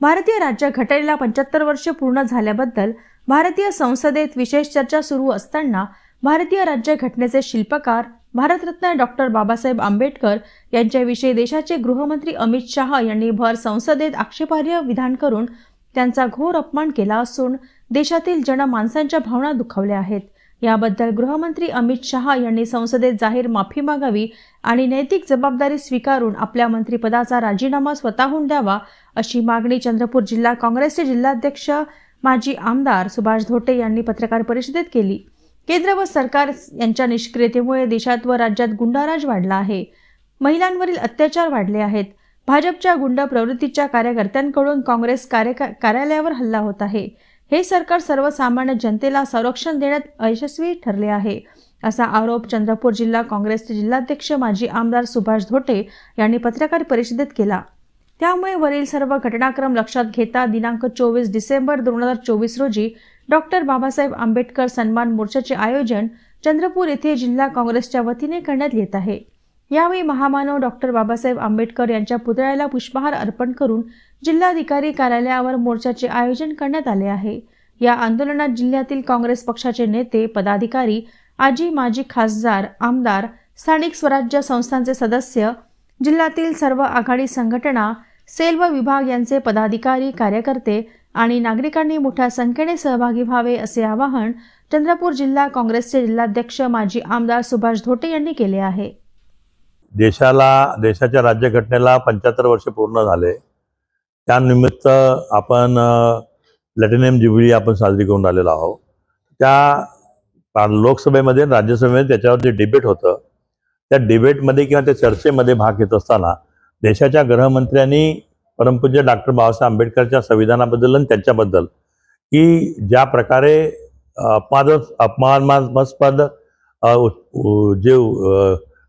भारतीय राज्यघटनेला 75 वर्षे पूर्ण झाल्याबद्दल भारतीय संसदेत विशेष चर्चा सुरू असताना भारतीय राज्यघटनेचे शिल्पकार भारतरत्न डॉक्टर बाबासाहेब आंबेडकर यांच्याविषयी देशाचे गृहमंत्री अमित शाह यांनी भर संसदेत आक्षेपार्ह विधान करून त्यांचा घोर अपमान केला असून देशातील जनमानसांच्या भावना दुखावल्या आहेत। याबद्दल गृहमंत्री अमित शाह यांनी संसदेत जाहीर माफी मागावी आणि नैतिक जबाबदारी स्वीकारून आपल्या मंत्रिपदाचा राजीनामा स्वतःहून द्यावा अशी मागणी चंद्रपूर जिल्हा काँग्रेसचे जिल्हाध्यक्ष माजी आमदार सुभाष धोटे यांनी पत्रकार परिषदेत केली। केंद्र व सरकार यांच्या निष्क्रियतेमुळे देशात व राज्यात गुंडाराज वाढला आहे। महिलांवरील अत्याचार वाढले आहेत। भाजपच्या गुंड प्रवृत्तीच्या कार्यकर्त्यांकडून काँग्रेस कार्यालयावर हल्ला होत आहे। हे सरकार सर्वसामान्य जनतेला संरक्षण देण्यात अयशस्वी ठरले आहे असा आरोप चंद्रपूर जिल्हा काँग्रेसचे जिल्हाध्यक्ष माजी आमदार सुभाष धोटे यांनी पत्रकार परिषदेत केला। त्यामुळे वरील सर्व घटनाक्रम लक्षात घेता दिनांक 24 डिसेंबर 2024 रोजी डॉक्टर बाबासाहेब आंबेडकर सन्मान मोर्चाचे आयोजन चंद्रपूर येथे जिल्हा काँग्रेसच्या वतीने करण्यात येत आहे। यावेळी महामानव डॉक्टर बाबासाहेब आंबेडकर यांच्या पुतळ्याला पुष्पहार अर्पण करून जिल्हाधिकारी कार्यालयावर मोर्चाचे आयोजन करण्यात आले आहे। या आंदोलनात जिल्ह्यातील काँग्रेस पक्षाचे नेते, पदाधिकारी, माजी खासदार, आमदार, स्थानिक स्वराज्य संस्थांचे सदस्य, जिल्ह्यातील सर्व आघाडी संघटना, सेल व विभाग यांचे पदाधिकारी, कार्यकर्ते आणि नागरिकांनी मोठ्या संख्येने सहभागी व्हावे असे आवाहन चंद्रपूर जिल्हा काँग्रेसचे जिल्हाध्यक्ष माजी आमदार सुभाष धोटे यांनी केले आहे। देशाच्या राज्यघटनेला 75 वर्ष पूर्ण झाले। त्यानिमित्त आपण प्लॅटिनम ज्युबिली आपण साजरी करून आलेलो आहोत। त्या लोकसभेमध्ये राज्यसभेमध्ये त्याच्यावर जे डिबेट होतं त्या डिबेटमध्ये किंवा त्या चर्चेमध्ये भाग घेत असताना देशाच्या गृहमंत्र्यांनी परमपूज्य डॉक्टर बाबासाहेब आंबेडकरच्या संविधानाबद्दल आणि त्यांच्याबद्दल की ज्या प्रकारे अपमानास्पद जे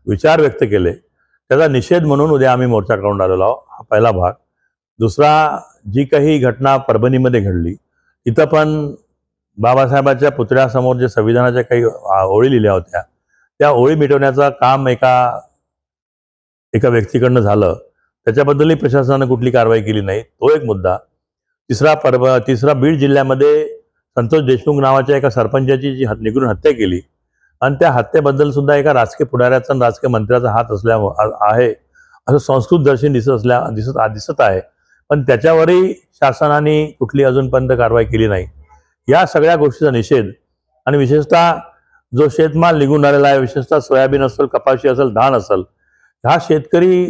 विचार व्यक्त केले त्याचा निषेध म्हणून उद्या आम्ही मोर्चा काढून आलेलो आहोत। हा पहिला भाग। दुसरा, जी काही घटना परभणीमध्ये घडली तिथं पण बाबासाहेबांच्या पुतळ्यासमोर जे संविधानाच्या काही ओळी लिहिल्या होत्या त्या ओळी मिटवण्याचं काम एका व्यक्तीकडनं झालं, त्याच्याबद्दलही प्रशासनाने कुठली कारवाई केली नाही, तो एक मुद्दा। तिसरा बीड जिल्ह्यामध्ये संतोष देशमुख नावाच्या एका सरपंचाची जी निगडून हत्या केली आणि त्या हत्येबद्दल सुद्धा एका राजकीय पुढाऱ्याचा आणि राजकीय मंत्र्याचा हात आहे असं संस्कृत दर्शन दिसत आहे, पण त्याच्यावरही शासनाने कुठली अजूनपर्यंत कारवाई केली नाही। या सगळ्या गोष्टीचा निषेध आणि विशेषतः जो शेतमाल निघून आलेला आहे, विशेषतः सोयाबीन असेल, कपाशी असेल, धान असेल, हा शेतकरी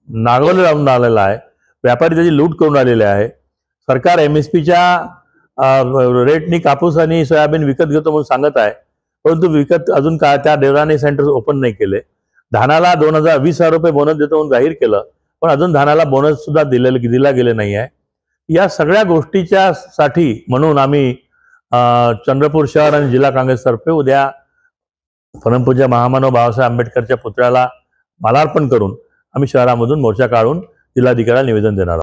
नांगरला लावून आलेला आहे, व्यापारी त्याची लूट करून आलेले आहे। सरकार MSPच्या रेटनी कापूस आणि सोयाबीन विकत घेतो म्हणून सांगत आहे, परंतु विकत अजून त्या देवराने सेंटर ओपन नाही केले। धानाला 20,000 रुपये बोनस देतो म्हणून जाहीर केलं, पण अजून धानाला बोनस सुद्धा दिला गेले नाही आहे। या सगळ्या गोष्टीच्या साठी म्हणून आम्ही चंद्रपूर शहर आणि जिल्हा काँग्रेसतर्फे उद्या परमपूज्य महामानव बाबासाहेब आंबेडकरच्या पुतळ्याला मालार्पण करून आम्ही शहरामधून मोर्चा काढून जिल्हाधिकाऱ्याला निवेदन देणार आहोत।